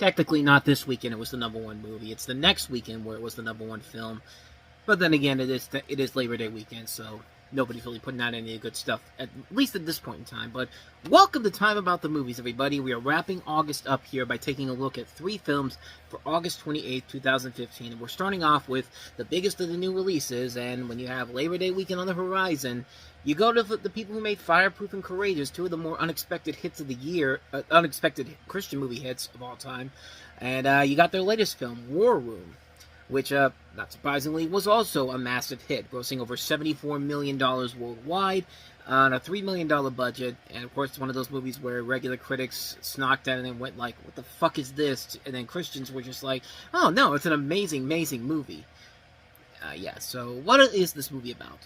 technically not this weekend it was the #1 movie. It's the next weekend where it was the #1 film. But then again, it is Labor Day weekend, so nobody's really putting out any good stuff, at least at this point in time. But welcome to Time About the Movies, everybody. We are wrapping August up here by taking a look at 3 films for August 28th, 2015. And we're starting off with the biggest of the new releases, and when you have Labor Day weekend on the horizon, you go to the people who made Fireproof and Courageous, 2 of the more unexpected hits of the year, unexpected Christian movie hits of all time. And you got their latest film, War Room, which, not surprisingly, was also a massive hit, grossing over $74 million worldwide on a $3 million budget. And, of course, it's one of those movies where regular critics snocked at it and went like, what the fuck is this? And then Christians were just like, oh, no, it's an amazing, amazing movie. So what is this movie about?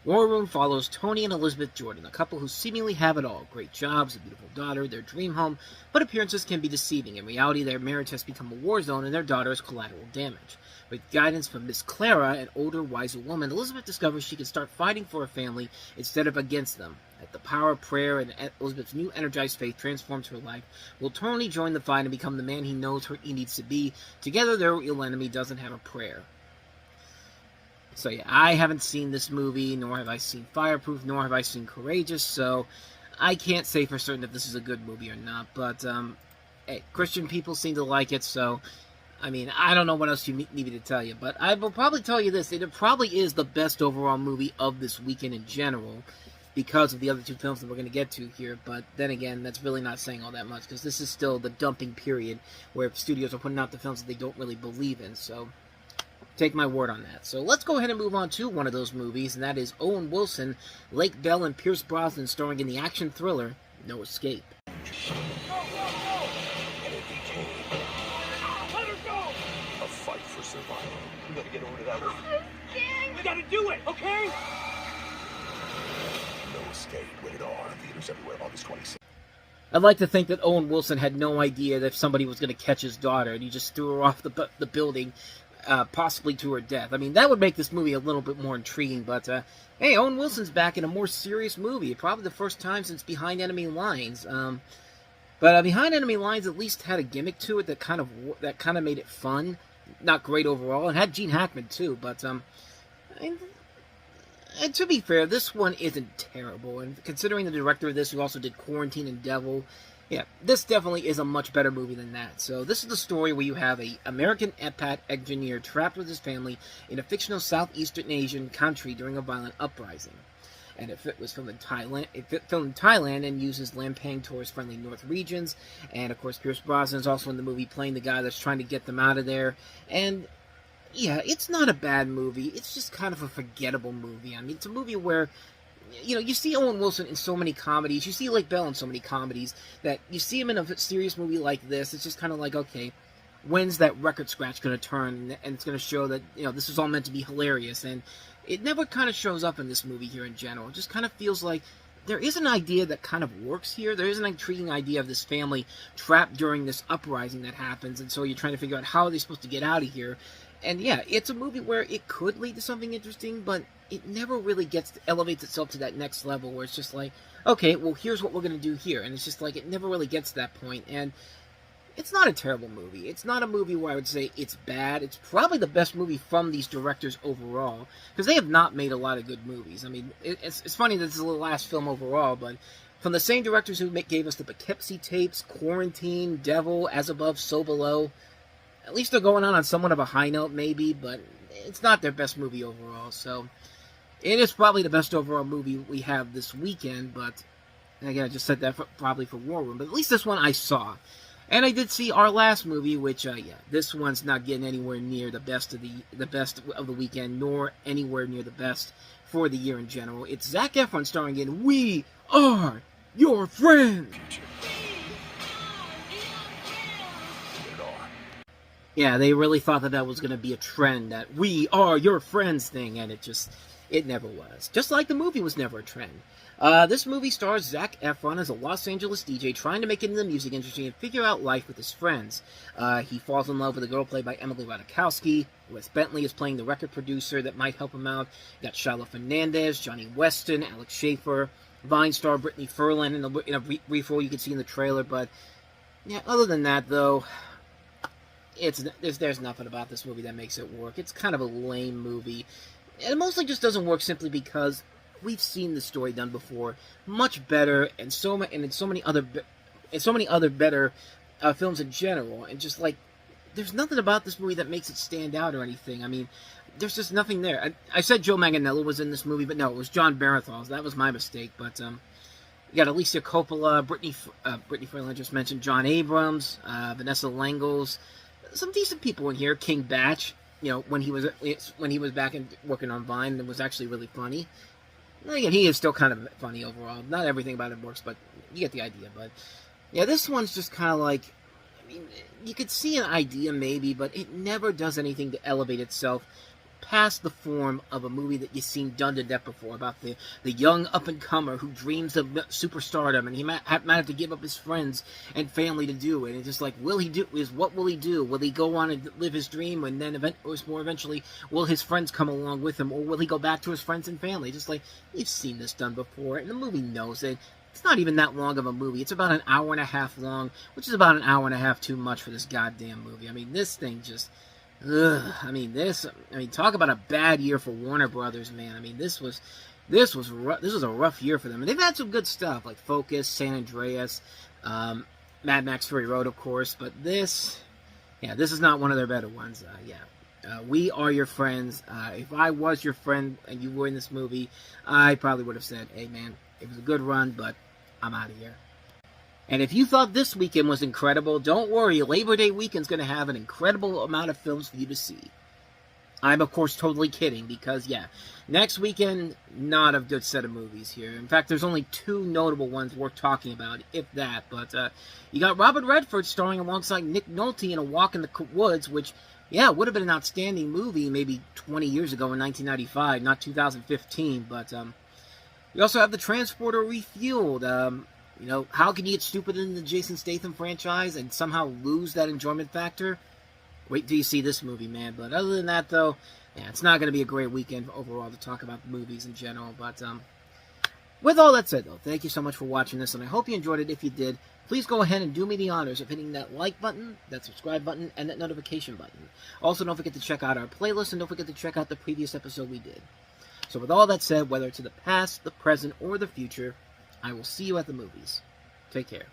War Room follows Tony and Elizabeth Jordan, a couple who seemingly have it all. Great jobs, a beautiful daughter, their dream home, but appearances can be deceiving. In reality, their marriage has become a war zone and their daughter is collateral damage. With guidance from Miss Clara, an older, wiser woman, Elizabeth discovers she can start fighting for her family instead of against them. As the power of prayer and Elizabeth's new energized faith transforms her life, will Tony join the fight and become the man he knows he needs to be? Together, their real enemy doesn't have a prayer. So yeah, I haven't seen this movie, nor have I seen Fireproof, nor have I seen Courageous, so I can't say for certain if this is a good movie or not, but, hey, Christian people seem to like it, so, I mean, I don't know what else you need me to tell you, but I will probably tell you this, it probably is the best overall movie of this weekend in general, because of the other 2 films that we're going to get to here, but then again, that's really not saying all that much, because this is still the dumping period, where studios are putting out the films that they don't really believe in, so take my word on that. So let's go ahead and move on to one of those movies, and that is Owen Wilson, Lake Bell, and Pierce Brosnan starring in the action thriller No Escape. Go, go, go! Let her go! A fight for survival. We gotta get over to that one. We gotta do it, okay? No Escape, rated R, theaters everywhere, August 26th. I'd like to think that Owen Wilson had no idea that somebody was going to catch his daughter, and he just threw her off the building, possibly to her death. I mean, that would make this movie a little bit more intriguing, but, hey, Owen Wilson's back in a more serious movie. Probably the first time since Behind Enemy Lines. But Behind Enemy Lines at least had a gimmick to it that kind of made it fun. Not great overall. It had Gene Hackman, too, but, and to be fair, this one isn't terrible, and considering the director of this, who also did Quarantine and Devil, yeah, this definitely is a much better movie than that. So this is the story where you have an American expat engineer trapped with his family in a fictional Southeastern Asian country during a violent uprising. And it was filmed in Thailand and uses Lampang tourist-friendly North regions. And, of course, Pierce Brosnan is also in the movie playing the guy that's trying to get them out of there. And, yeah, it's not a bad movie. It's just kind of a forgettable movie. I mean, it's a movie where, you know, you see Owen Wilson in so many comedies, you see Lake Bell in so many comedies, that you see him in a serious movie like this, it's just kind of like, okay, when's that record scratch going to turn, and it's going to show that, you know, this is all meant to be hilarious, and it never kind of shows up in this movie here in general. It just kind of feels like there is an idea that kind of works here. There is an intriguing idea of this family trapped during this uprising that happens, and so you're trying to figure out how are they supposed to get out of here. And yeah, it's a movie where it could lead to something interesting, but it never really elevates itself to that next level where it's just like, okay, well, here's what we're going to do here. And it's just like, it never really gets to that point. And it's not a terrible movie. It's not a movie where I would say it's bad. It's probably the best movie from these directors overall, because they have not made a lot of good movies. I mean, it's funny that this is the last film overall, but from the same directors who gave us the Poughkeepsie tapes, Quarantine, Devil, As Above, So Below, at least they're going on somewhat of a high note, maybe, but it's not their best movie overall, so it is probably the best overall movie we have this weekend, but, again, I just said that probably for War Room, but at least this one I saw. And I did see our last movie, which, yeah, this one's not getting anywhere near the best of the weekend, nor anywhere near the best for the year in general. It's Zac Efron starring in We Are Your Friends! Yeah, they really thought that was going to be a trend, that we are your friends thing, and it never was. Just like the movie was never a trend. This movie stars Zac Efron as a Los Angeles DJ trying to make it in the music industry and figure out life with his friends. He falls in love with a girl played by Emily Ratajkowski. Wes Bentley is playing the record producer that might help him out. You got Shiloh Fernandez, Johnny Weston, Alex Schaefer, Vine star Brittany Furlan in a brief role you can see in the trailer, but Yeah, other than that, though, there's nothing about this movie that makes it work. It's kind of a lame movie. And it mostly just doesn't work simply because we've seen the story done before, much better, and in so many other better films in general. And just like, there's nothing about this movie that makes it stand out or anything. I mean, there's just nothing there. I said Joe Manganiello was in this movie, but no, it was John Bernthal. That was my mistake. But you got Alicia Coppola, Brittany Freeland, I just mentioned, John Abrams, Vanessa Langels, some decent people in here. King Batch, when he was back working on Vine, it was actually really funny. And again, he is still kind of funny overall. Not everything about it works, but you get the idea. But yeah, this one's just kind of like, I mean, you could see an idea maybe, but it never does anything to elevate itself past the form of a movie that you've seen done to death before, about the young up-and-comer who dreams of superstardom, and he might have to give up his friends and family to do it. And it's just like, what will he do? Will he go on and live his dream, and then eventually, will his friends come along with him, or will he go back to his friends and family? Just like, you've seen this done before, and the movie knows it. It's not even that long of a movie. It's about an hour and a half long, which is about an hour and a half too much for this goddamn movie. I mean, this thing just... Ugh, talk about a bad year for Warner Brothers, man. I mean, this was a rough year for them, and they've had some good stuff like Focus, San Andreas, Mad Max Fury Road, of course. But this is not one of their better ones. We Are Your Friends. If I was your friend and you were in this movie, I probably would have said, "Hey, man, it was a good run, but I'm out of here." And if you thought this weekend was incredible, don't worry, Labor Day weekend's going to have an incredible amount of films for you to see. I'm, of course, totally kidding, because, next weekend, not a good set of movies here. In fact, there's only two notable ones worth talking about, if that. But you got Robert Redford starring alongside Nick Nolte in A Walk in the Woods, which, would have been an outstanding movie maybe 20 years ago in 1995, not 2015. But you also have The Transporter Refueled. How can you get stupid in the Jason Statham franchise and somehow lose that enjoyment factor? Wait till you see this movie, man. But other than that, though, it's not going to be a great weekend overall to talk about movies in general. But with all that said, though, thank you so much for watching this, and I hope you enjoyed it. If you did, please go ahead and do me the honors of hitting that like button, that subscribe button, and that notification button. Also, don't forget to check out our playlist, and don't forget to check out the previous episode we did. So with all that said, whether it's in the past, the present, or the future, I will see you at the movies. Take care.